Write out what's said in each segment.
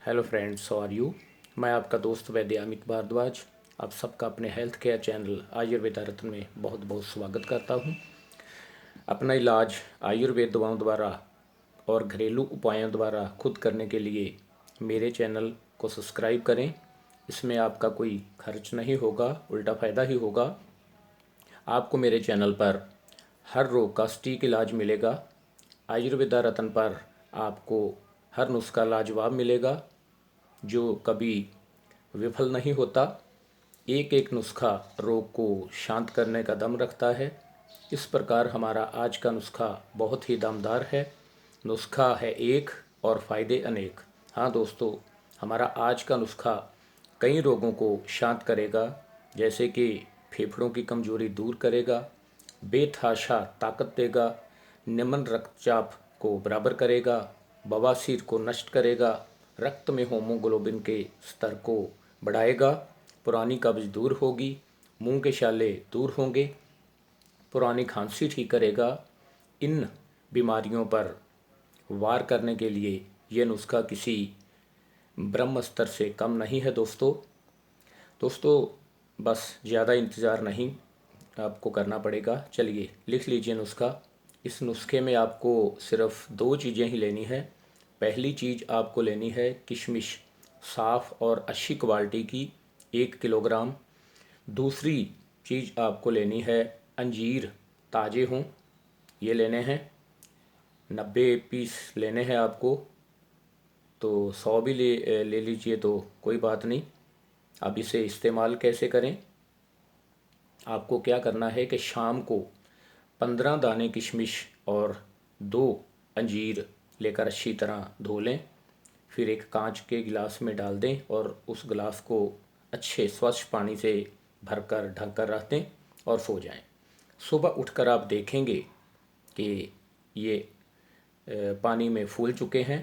Hello friends, how are you. मैं आपका दोस्त वैद्य अमित भारद्वाज आप सबका अपने health care channel Ayurveda Ratna में बहुत बहुत स्वागत करता हूं। अपना इलाज आयुर्वेद दवाओं द्वारा और घरेलू उपायों द्वारा खुद करने के लिए मेरे चैनल को सब्सक्राइब करें। इसमें आपका कोई खर्च नहीं होगा, उल्टा फ़ायदा ही होगा। आपको मेरे चैनल पर हर रोग का सटीक इलाज मिलेगा। आयुर्वेदा रत्न पर आपको हर नुस्खा लाजवाब मिलेगा जो कभी विफल नहीं होता। एक एक नुस्खा रोग को शांत करने का दम रखता है। इस प्रकार हमारा आज का नुस्खा बहुत ही दमदार है। नुस्खा है एक और फ़ायदे अनेक। हाँ दोस्तों, हमारा आज का नुस्खा कई रोगों को शांत करेगा, जैसे कि फेफड़ों की कमजोरी दूर करेगा, बेतहाशा ताकत देगा, निम्न रक्तचाप को बराबर करेगा, बवासीर को नष्ट करेगा, रक्त में होमोग्लोबिन के स्तर को बढ़ाएगा, पुरानी कब्ज दूर होगी, मुंह के छाले दूर होंगे, पुरानी खांसी ठीक करेगा। इन बीमारियों पर वार करने के लिए ये नुस्खा किसी ब्रह्मास्त्र से कम नहीं है दोस्तों बस ज़्यादा इंतज़ार नहीं आपको करना पड़ेगा। चलिए लिख लीजिए नुस्खा। इस नुस्खे में आपको सिर्फ दो चीज़ें ही लेनी है। पहली चीज़ आपको लेनी है किशमिश, साफ़ और अच्छी क्वालिटी की 1 किलोग्राम। दूसरी चीज़ आपको लेनी है अंजीर, ताज़े हों, ये लेने हैं। 90 पीस लेने हैं आपको, तो 100 भी ले लीजिए तो कोई बात नहीं। अब इसे इस्तेमाल कैसे करें। आपको क्या करना है कि शाम को 15 दाने किशमिश और 2 अंजीर लेकर अच्छी तरह धो लें। फिर एक कांच के गिलास में डाल दें और उस गिलास को अच्छे स्वच्छ पानी से भरकर ढक कर रख दें और सो जाएं। सुबह उठकर आप देखेंगे कि ये पानी में फूल चुके हैं।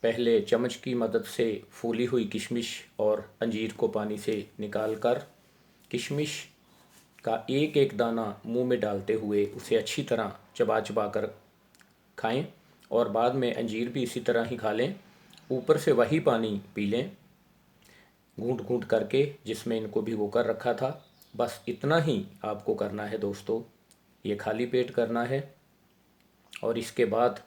पहले चम्मच की मदद से फूली हुई किशमिश और अंजीर को पानी से निकालकर किशमिश का एक एक दाना मुंह में डालते हुए उसे अच्छी तरह चबा चबा कर खाएं और बाद में अंजीर भी इसी तरह ही खा लें। ऊपर से वही पानी पी लें घूंट घूंट करके जिसमें इनको भिगो कर रखा था। बस इतना ही आपको करना है दोस्तों, ये खाली पेट करना है। और इसके बाद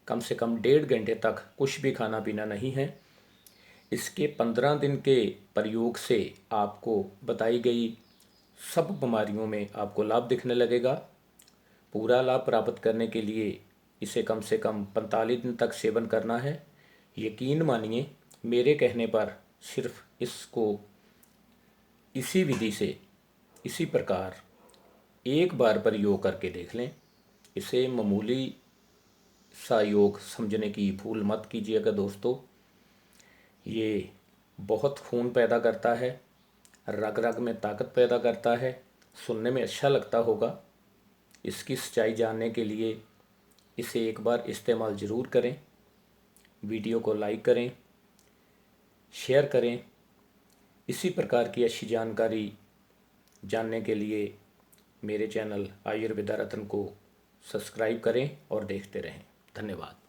कम से कम 1.5 घंटे तक कुछ भी खाना पीना नहीं है। इसके 15 दिन के प्रयोग से आपको बताई गई सब बीमारियों में आपको लाभ दिखने लगेगा। पूरा लाभ प्राप्त करने के लिए इसे कम से कम 45 दिन तक सेवन करना है। यकीन मानिए, मेरे कहने पर सिर्फ इसको इसी विधि से इसी प्रकार एक बार प्रयोग करके देख लें। इसे मामूली सा योग समझने की भूल मत कीजिएगा दोस्तों। ये बहुत खून पैदा करता है, रग रग में ताकत पैदा करता है। सुनने में अच्छा लगता होगा। इसकी सच्चाई जानने के लिए इसे एक बार इस्तेमाल ज़रूर करें। वीडियो को लाइक करें, शेयर करें। इसी प्रकार की अच्छी जानकारी जानने के लिए मेरे चैनल आयुर्वेदा रत्न को सब्सक्राइब करें और देखते रहें। धन्यवाद।